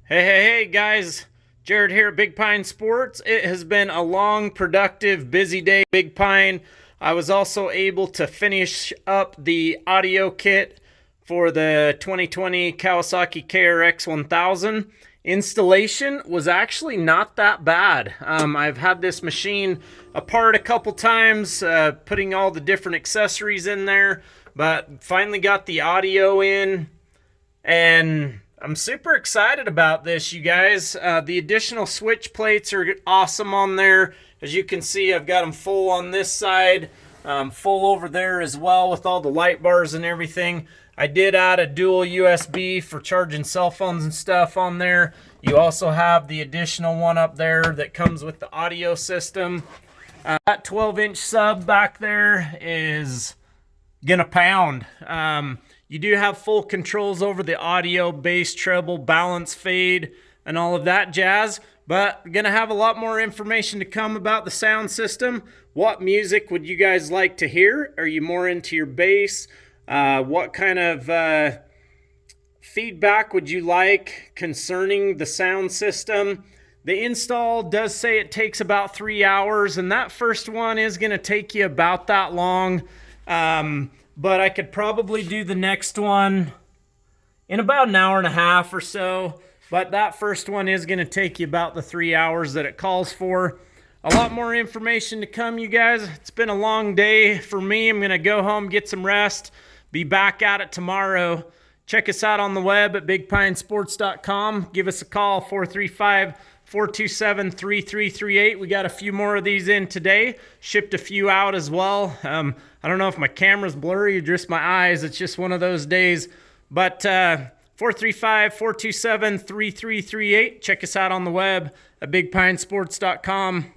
Hey guys, Jared here at Big Pine Sports. It has been a long, productive, busy day at Big Pine. I was also able to finish up the audio kit for the 2020 Kawasaki KRX 1000. Installation was actually not that bad. I've had this machine apart a couple times, putting all the different accessories in there, but finally got the audio in, and I'm super excited about this, you guys. The additional switch plates are awesome on there. As you can see, I've got them full on this side, full over there as well with all the light bars and everything. I did add a dual USB for charging cell phones and stuff on there. You also have the additional one up there that comes with the audio system. That 12-inch sub back there is gonna pound. You do have full controls over the audio, bass, treble, balance, fade, and all of that jazz. But we're gonna have a lot more information to come about the sound system. What music would you guys like to hear? Are you more into your bass? What kind of feedback would you like concerning the sound system? The install does say it takes about 3 hours, and that first one is gonna take you about that long. But I could probably do the next one in about an hour and a half or so. But that first one is going to take you about the 3 hours that it calls for. A lot more information to come, you guys. It's been a long day for me. I'm going to go home, get some rest, be back at it tomorrow. Check us out on the web at bigpinesports.com. Give us a call, 435-427-3338. We got a few more of these in today. Shipped a few out as well. I don't know if my camera's blurry or just my eyes. It's just one of those days. But 435-427-3338. Check us out on the web at bigpinesports.com.